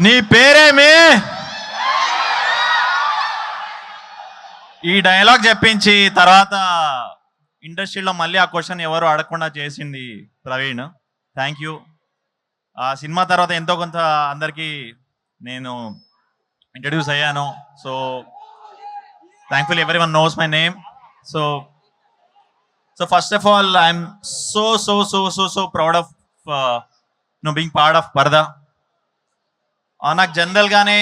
నీ పేరేమి? ఈ డైలాగ్ చెప్పించి తర్వాత ఇండస్ట్రీలో మళ్ళీ ఆ క్వశ్చన్ ఎవరు అడగకుండా చేసింది ప్రవీణ్. Thank you. ఆ సినిమా తర్వాత ఎంతో కొంత అందరికీ నేను ఇంట్రడ్యూస్ అయ్యాను. So thankfully everyone knows my name. So first of all I'm so proud of being part of Paradha. నాకు జనరల్గానే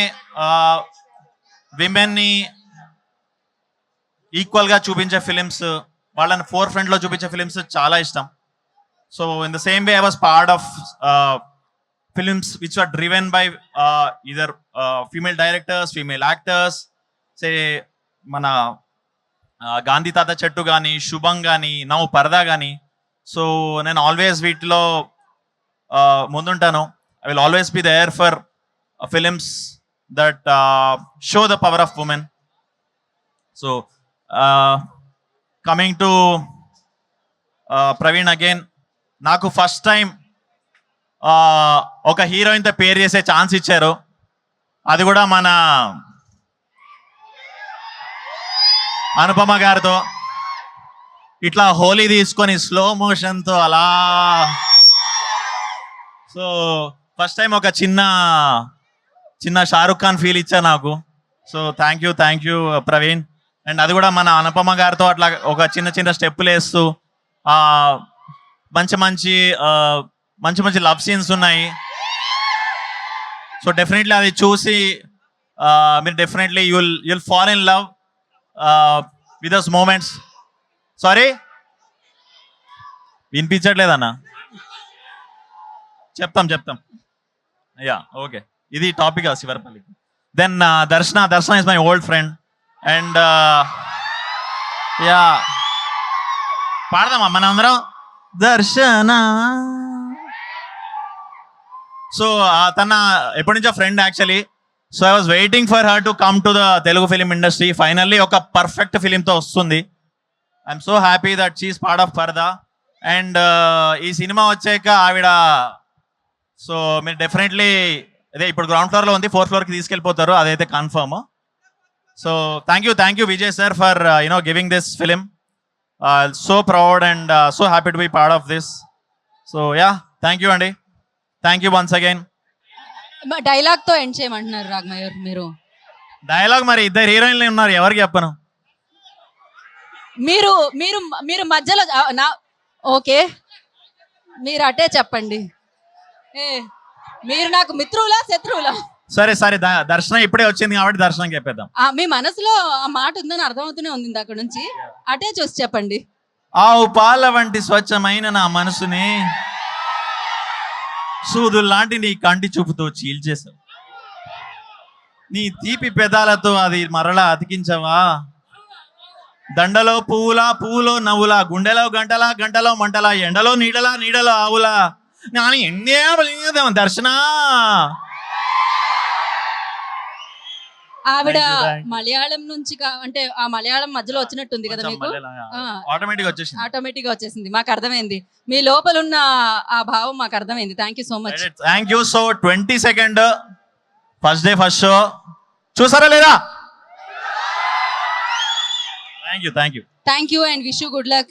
విమెన్ని ఈక్వల్గా చూపించే ఫిలిమ్స్, వాళ్ళని ఫోర్ ఫ్రంట్లో చూపించే ఫిలిమ్స్ చాలా ఇష్టం. So in the same way I was part of films which are driven by either female directors, female actors. Say మన గాంధీ తాత చెట్టు కానీ, శుభం కానీ, నౌ పరదా కానీ. సో నేను ఆల్వేస్ వీటిలో ముందుంటాను. I will always be there for films that show the power of women. So coming to Praveen again, నాకు ఫస్ట్ టైం ఒక హీరోయిన్తో పేరు చేసే ఛాన్స్ ఇచ్చారు. అది కూడా మన అనుపమ గారితో. ఇట్లా హోలీ తీసుకొని స్లో మోషన్తో అలా. సో ఫస్ట్ టైం ఒక చిన్న షారుఖ్ ఖాన్ ఫీల్ ఇచ్చా నాకు. So thank you Praveen. And అది కూడా మన అనుపమ గారితో అట్లా ఒక చిన్న స్టెప్పులు వేస్తూ మంచి లవ్ సీన్స్ ఉన్నాయి. సో డెఫినెట్లీ అది చూసి మీరు definitely you'll fall in love with those moments. Sorry వినిపించట్లేదన్నా? చెప్తాం. యా ఓకే, ఇది topic Sivarapalli. Then Darshana is my old friend. And yeah పాడదామా మనం అందరం దర్శన. సో తన ఎప్పటి నుంచో friend actually. So I was waiting for her to come to the Telugu film industry. Finally ఒక పర్ఫెక్ట్ ఫిలింతో వస్తుంది. I'm so happy that she's part of పరదా. అండ్ ఈ సినిమా వచ్చాక ఆవిడ, సో మీరు డెఫినెట్లీ అదే ఇప్పుడు గ్రౌండ్ ఫ్లోర్లో ఉంది, 4th ఫ్లోర్కి తీసుకెళ్ళిపోతారు, అదైతే confirm. So thank you Vijay sir for giving this film. So proud and so happy to be part of this. So yeah thank you అండి. Thank you once again. డైలాగ్తో ఎండ్ చేయమంటున్నారు రాఘమయ్య మీరు. డైలాగ్ మరి ఇద్దరు హీరోయిన్లు ఉన్నారు, ఎవరికి చెప్పను. మీరు మీరు మీరు మధ్యలో ఓకే, మీరు అటే చెప్పండి. మీరు నాకు మిత్రులా శత్రువులా? సరే దర్శనం ఇప్పుడే వచ్చింది కాబట్టి దర్శనం చెప్పేద్దాం. మీ మనసులో ఆ మాట ఉందని అర్థమవుతూనే ఉంది అక్కడ నుంచి. అటే చూసి చెప్పండి. ఆవు పాల వంటి స్వచ్ఛమైన నా మనసుని సూదుల్లాంటి నీ కంటి చూపుతో చీల్చేశావు. నీ తీపి పెదాలతో అది మరలా అతికించవా. దండలో పువ్వులో నవ్వులా, గుండెలో గంటలో మంటలా, ఎండలో నీడలో ఆవులా. నాని ఎన్నే దర్శన. ఆవిడ మలయాళం నుంచి అంటే ఆ మలయాళం మధ్యలో వచ్చినట్టుంది కదా మీకు? ఆటోమేటిక్ గా వచ్చేసింది. మాకు అర్థమైంది, మీ లోపల ఉన్న ఆ భావం మాకు అర్థమైంది. Thank you so much. Thank you. So 22nd first day first show చూసారా లేదా? Thank you and wish you good luck.